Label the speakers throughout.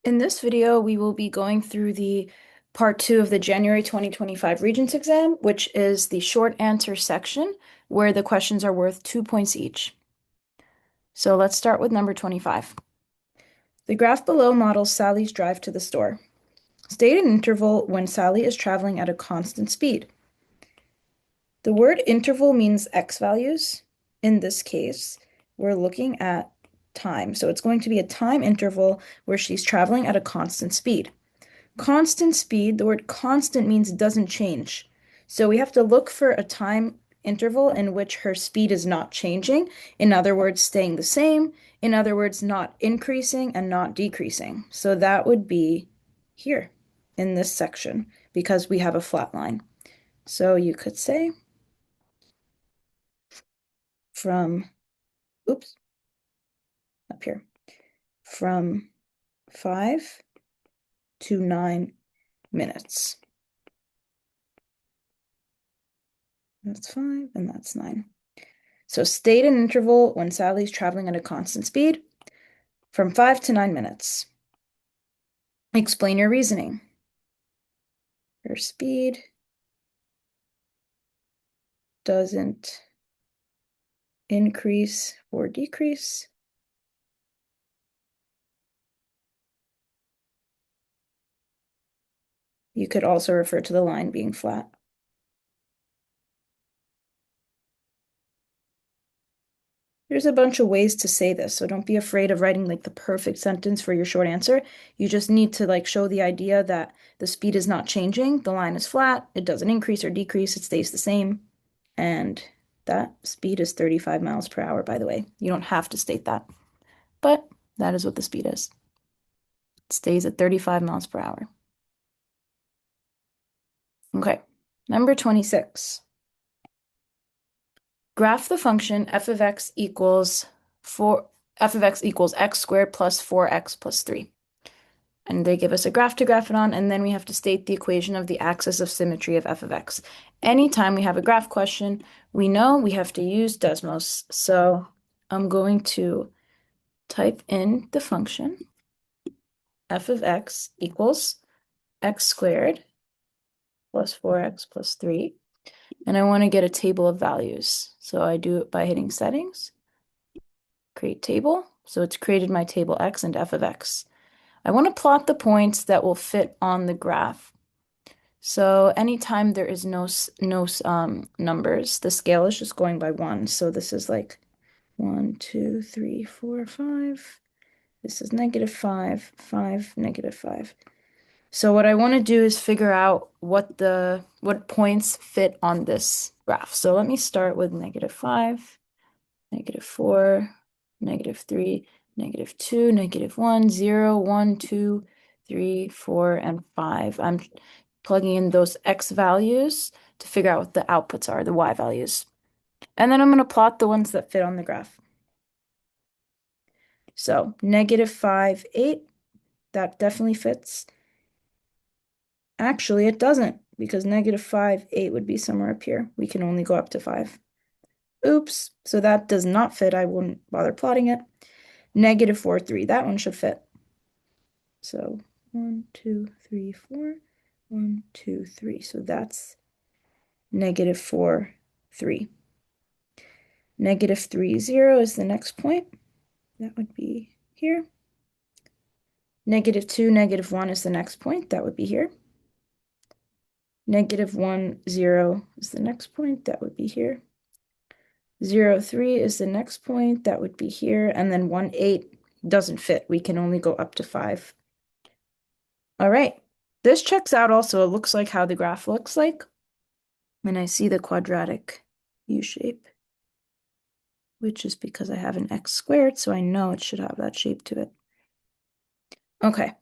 Speaker 1: In this video, we will be going through the part 2 of the January 2025 Regents exam, which is the short answer section where the questions are worth 2 points each. So let's start with number 25. The graph below models Sally's drive to the store. State an interval when Sally is traveling at a constant speed. The word interval means x values. In this case, we're looking at time. So it's going to be a time interval where she's traveling at a constant speed. Constant speed, the word constant means it doesn't change. So we have to look for a time interval in which her speed is not changing. In other words, staying the same. In other words, not increasing and not decreasing. So that would be here in this section because we have a flat line. So you could say from, oops, up here, from 5 to 9 minutes. That's 5 and that's 9. So state an interval when Sally's traveling at a constant speed from 5 to 9 minutes. Explain your reasoning. Her speed doesn't increase or decrease. You could also refer to the line being flat. There's a bunch of ways to say this, so don't be afraid of writing like the perfect sentence for your short answer. You just need to like show the idea that the speed is not changing, the line is flat, it doesn't increase or decrease, it stays the same. And that speed is 35 miles per hour, by the way. You don't have to state that, but that is what the speed is. It stays at 35 miles per hour. Okay, number 26. Graph the function f of x equals x squared plus 4x plus 3. And they give us a graph to graph it on, and then we have to state the equation of the axis of symmetry of f of x. Anytime we have a graph question, we know we have to use Desmos. So I'm going to type in the function f of x equals x squared plus 4x plus 3. And I want to get a table of values. So I do it by hitting settings, create table. So it's created my table x and f of x. I want to plot the points that will fit on the graph. So anytime there is no numbers, the scale is just going by 1. So this is like 1, 2, 3, 4, 5. This is -5, 5, -5. So what I want to do is figure out what points fit on this graph. So let me start with -5, -4, -3, -2, -1, 0, 1, 2, 3, 4, and 5. I'm plugging in those x values to figure out what the outputs are, the y values. And then I'm going to plot the ones that fit on the graph. So -5, 8, that definitely fits. Actually, it doesn't, because -5, 8 would be somewhere up here. We can only go up to 5. Oops, so that does not fit. I wouldn't bother plotting it. -4, 3, that one should fit. So 1, 2, 3, 4, 1, 2, 3. So that's -4, 3. -3, 0 is the next point. That would be here. -2, -1 is the next point. That would be here. -1, 0 is the next point. That would be here. 0, 3 is the next point. That would be here. And then 1, 8 doesn't fit. We can only go up to 5. All right. This checks out also. It looks like how the graph looks like. And I see the quadratic U shape, which is because I have an x squared, so I know it should have that shape to it. Okay.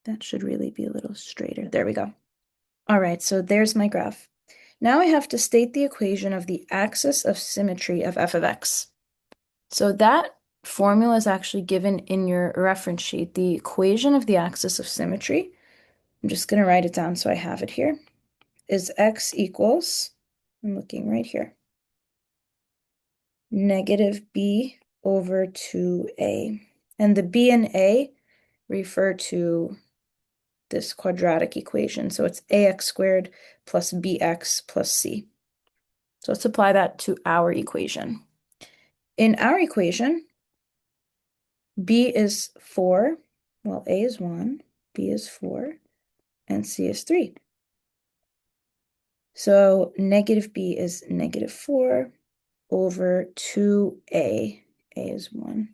Speaker 1: That should really be a little straighter. There we go. All right, so there's my graph. Now I have to state the equation of the axis of symmetry of f of x. So that formula is actually given in your reference sheet. The equation of the axis of symmetry, I'm just going to write it down so I have it here, is x equals, I'm looking right here, -b over 2a. And the b and a refer to this quadratic equation. So it's ax squared plus bx plus c. So let's apply that to our equation. In our equation, b is 4, well, a is 1, b is 4, and c is 3. So negative b is negative 4 over 2a. A is 1.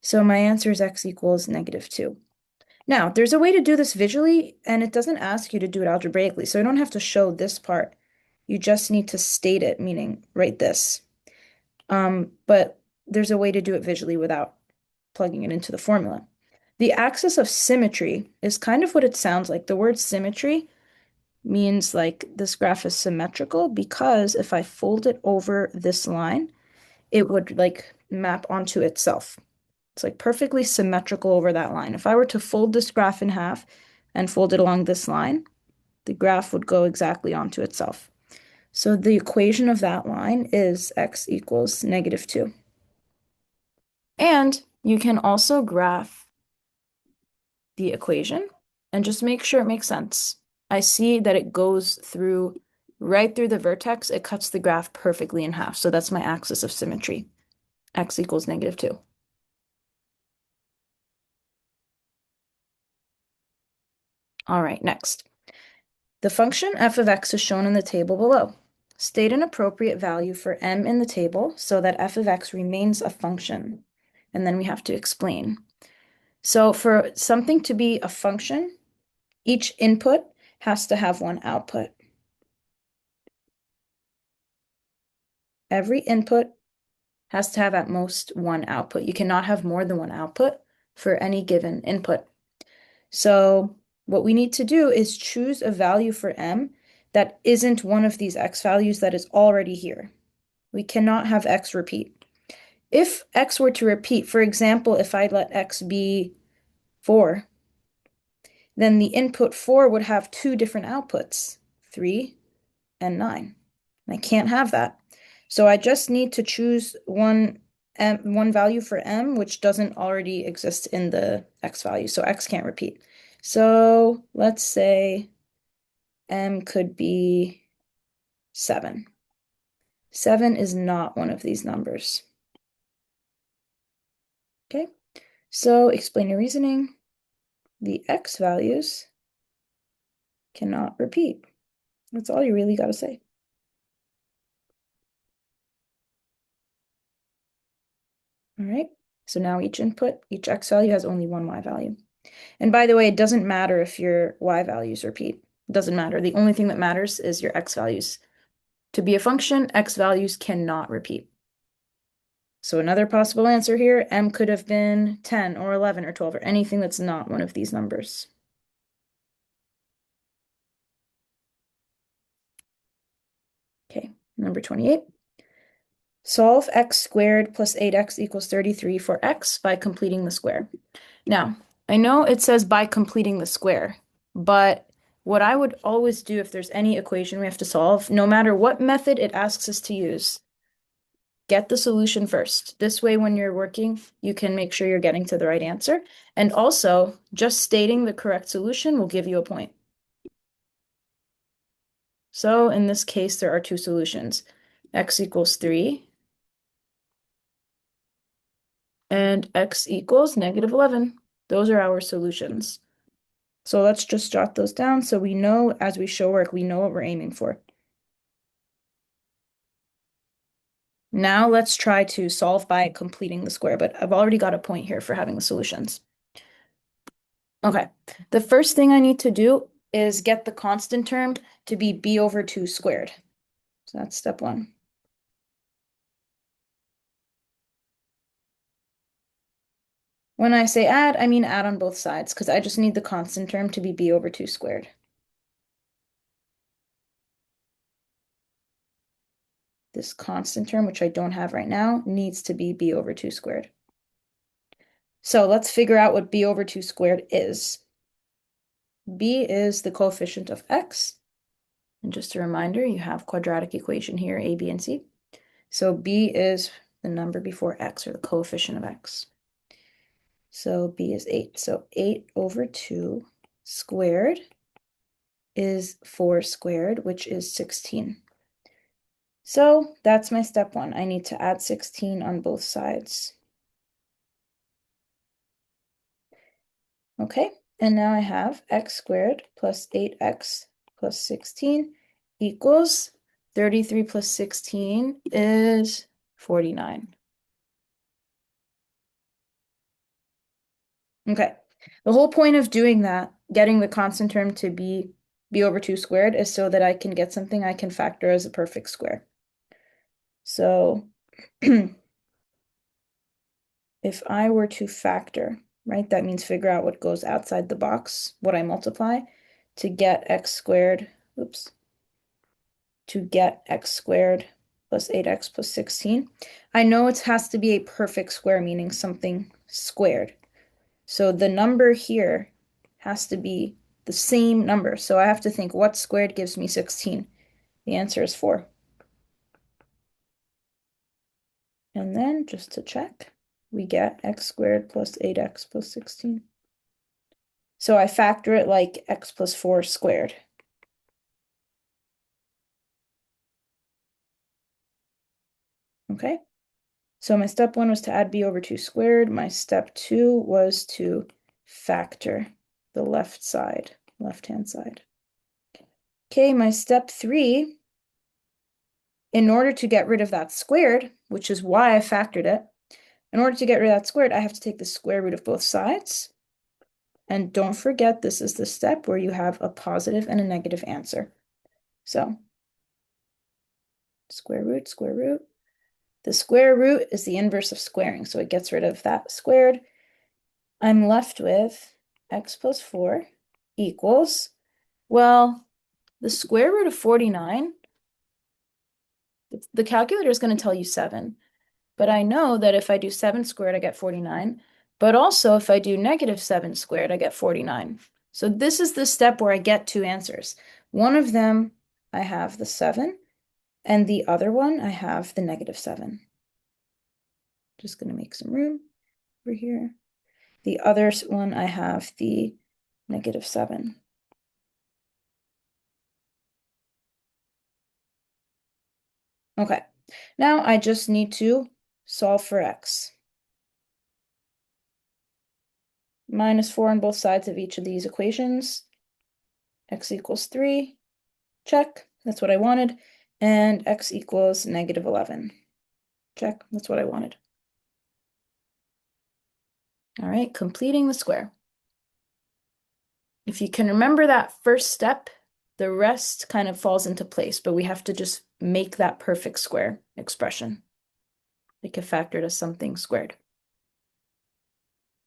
Speaker 1: So my answer is x equals negative 2. Now, there's a way to do this visually, and it doesn't ask you to do it algebraically, so you don't have to show this part. You just need to state it, meaning write this. But there's a way to do it visually without plugging it into the formula. The axis of symmetry is kind of what it sounds like. The word symmetry means like this graph is symmetrical because if I fold it over this line, it would like map onto itself. It's like perfectly symmetrical over that line. If I were to fold this graph in half and fold it along this line, the graph would go exactly onto itself. So the equation of that line is x equals negative 2. And you can also graph the equation and just make sure it makes sense. I see that it goes through right through the vertex. It cuts the graph perfectly in half. So that's my axis of symmetry. X equals negative 2. All right, next. The function f of x is shown in the table below. State an appropriate value for m in the table so that f of x remains a function. And then we have to explain. So for something to be a function, each input has to have one output. Every input has to have at most one output. You cannot have more than one output for any given input. So what we need to do is choose a value for m that isn't one of these x values that is already here. We cannot have x repeat. If x were to repeat, for example, if I let x be 4, then the input 4 would have two different outputs, 3 and 9. And I can't have that. So I just need to choose one value for m, which doesn't already exist in the x value. So x can't repeat. So let's say m could be 7. 7 is not one of these numbers. Okay, so explain your reasoning. The x values cannot repeat. That's all you really got to say. All right, so now each input, each x value has only one y value. And by the way, it doesn't matter if your y values repeat. It doesn't matter. The only thing that matters is your x values. To be a function, x values cannot repeat. So another possible answer here, m could have been 10 or 11 or 12 or anything that's not one of these numbers. Okay, number 28. Solve x squared plus 8x equals 33 for x by completing the square. Now, I know it says by completing the square, but what I would always do if there's any equation we have to solve, no matter what method it asks us to use, get the solution first. This way, when you're working, you can make sure you're getting to the right answer. And also, just stating the correct solution will give you a point. So in this case, there are two solutions. X equals 3 and x equals negative 11. Those are our solutions. So let's just jot those down so we know as we show work, we know what we're aiming for. Now let's try to solve by completing the square, but I've already got a point here for having the solutions. Okay, the first thing I need to do is get the constant term to be b over 2 squared. So that's step 1. When I say add, I mean add on both sides because I just need the constant term to be b over 2 squared. This constant term, which I don't have right now, needs to be b over 2 squared. So let's figure out what b over 2 squared is. B is the coefficient of x. And just a reminder, you have quadratic equation here, a, b, and c. So b is the number before x, or the coefficient of x. So b is 8. So 8 over 2 squared is 4 squared, which is 16. So that's my step 1. I need to add 16 on both sides. Okay, and now I have x squared plus 8x plus 16 equals 33 plus 16 is 49. Okay, the whole point of doing that, getting the constant term to be b over 2 squared, is so that I can get something I can factor as a perfect square. So if I were to factor, right, that means figure out what goes outside the box, what I multiply, to get x squared, oops, to get x squared plus 8x plus 16. I know it has to be a perfect square, meaning something squared. So the number here has to be the same number. So I have to think, what squared gives me 16? The answer is 4. And then, just to check, we get x squared plus 8x plus 16. So I factor it like x plus 4 squared. Okay? So my step 1 was to add b over 2 squared. My step 2 was to factor the left-hand side. Okay, my step 3, in order to get rid of that squared, which is why I factored it, in order to get rid of that squared, I have to take the square root of both sides. And don't forget, this is the step where you have a positive and a negative answer. So, square root, square root. The square root is the inverse of squaring, so it gets rid of that squared. I'm left with x plus 4 equals, well, the square root of 49, the calculator is going to tell you 7. But I know that if I do 7 squared, I get 49. But also, if I do negative 7 squared, I get 49. So this is the step where I get 2 answers. One of them, I have the 7, and the other one, I have the negative 7. Just going to make some room over here. The other one, I have the negative 7. Okay, now I just need to solve for x. Minus 4 on both sides of each of these equations. X equals 3. Check. That's what I wanted. And x equals negative 11. Check. That's what I wanted. All right, completing the square. If you can remember that first step, the rest kind of falls into place, but we have to just make that perfect square expression, like if factored as something squared.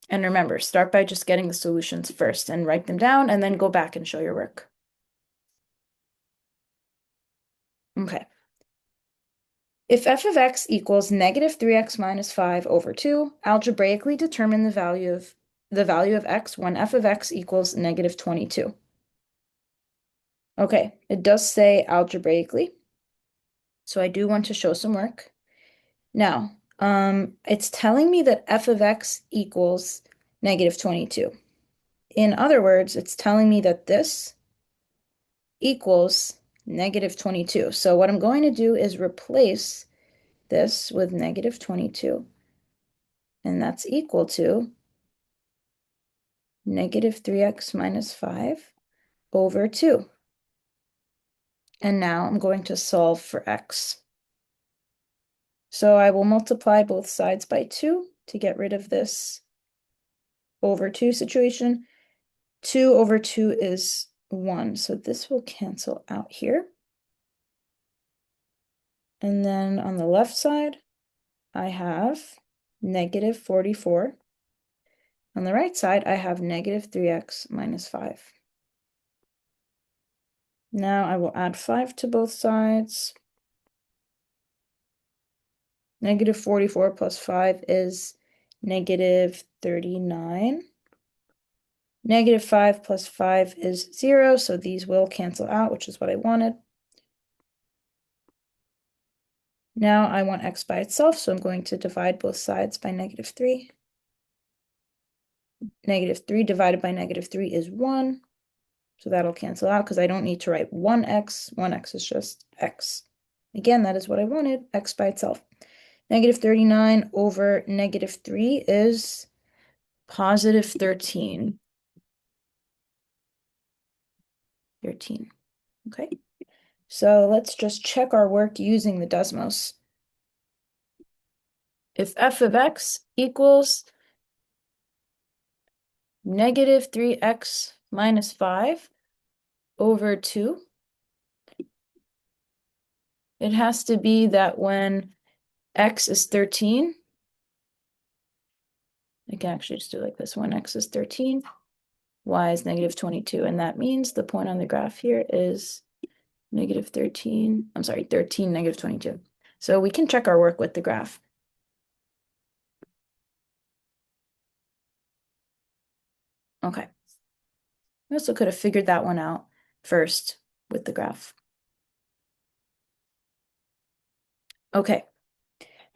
Speaker 1: And remember, start by just getting the solutions first and write them down, and then go back and show your work. Okay. If f of x equals negative 3x minus 5 over 2, algebraically determine the value of x when f of x equals negative 22. Okay, it does say algebraically, so I do want to show some work. Now, it's telling me that f of x equals negative 22. In other words, it's telling me that this equals negative 22. So what I'm going to do is replace this with negative 22. And that's equal to negative 3x minus 5 over 2. And now I'm going to solve for x. So I will multiply both sides by 2 to get rid of this over 2 situation. 2 over 2 is 1, so this will cancel out here. And then on the left side, I have negative 44. On the right side, I have negative 3x minus 5. Now I will add 5 to both sides. Negative 44 plus 5 is negative 39. Negative 5 plus 5 is 0, so these will cancel out, which is what I wanted. Now I want x by itself, so I'm going to divide both sides by -3. -3 divided by -3 is 1. So that'll cancel out because I don't need to write 1x. 1x is just x. Again, that is what I wanted, x by itself. -39 over -3 is +13. 13. Okay. So let's just check our work using the Desmos. If f of x equals -3x minus 5 over 2, it has to be that when x is 13, I can actually just do it like this. When x is 13, y is -22. And that means the point on the graph here is -13. I'm sorry, 13, -22. So we can check our work with the graph. Okay. I also could have figured that one out first with the graph. Okay.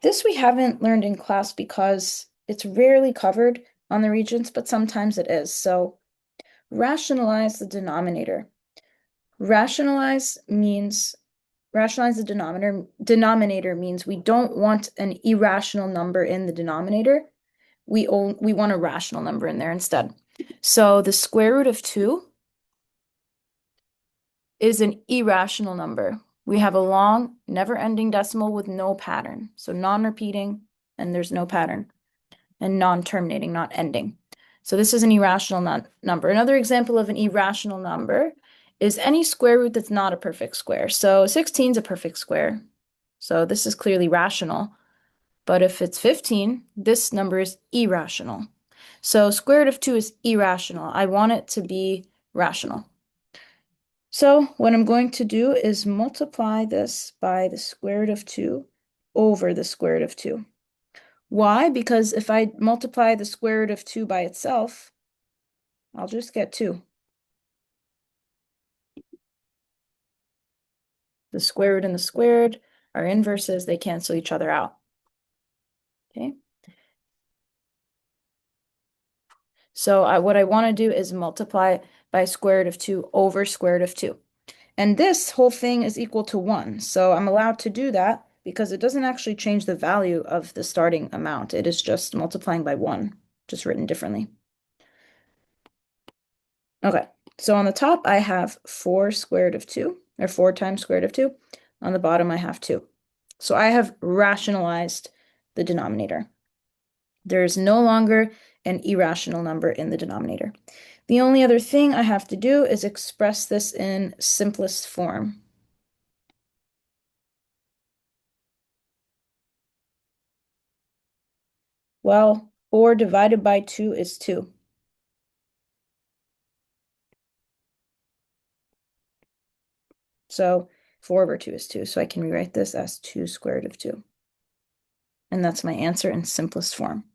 Speaker 1: This we haven't learned in class because it's rarely covered on the Regents, but sometimes it is. So rationalize the denominator. Rationalize the denominator means we don't want an irrational number in the denominator. We want a rational number in there instead. So the square root of 2 is an irrational number. We have a long, never-ending decimal with no pattern. So non-repeating, and there's no pattern. And non-terminating, not ending. So this is an irrational number. Another example of an irrational number is any square root that's not a perfect square. So 16 is a perfect square. So this is clearly rational. But if it's 15, this number is irrational. So square root of 2 is irrational. I want it to be rational. So what I'm going to do is multiply this by the square root of 2 over the square root of 2. Why? Because if I multiply the square root of 2 by itself, I'll just get 2. The square root and the squared are inverses. They cancel each other out. Okay. So what I want to do is multiply by square root of 2 over square root of 2. And this whole thing is equal to 1. So I'm allowed to do that because it doesn't actually change the value of the starting amount. It is just multiplying by 1, just written differently. Okay, so on the top I have 4 square root of 2, or 4 times square root of 2. On the bottom I have 2. So I have rationalized the denominator. There is no longer an irrational number in the denominator. The only other thing I have to do is express this in simplest form. Well, 4 divided by 2 is 2. So 4 over 2 is 2. So I can rewrite this as 2 square root of 2. And that's my answer in simplest form.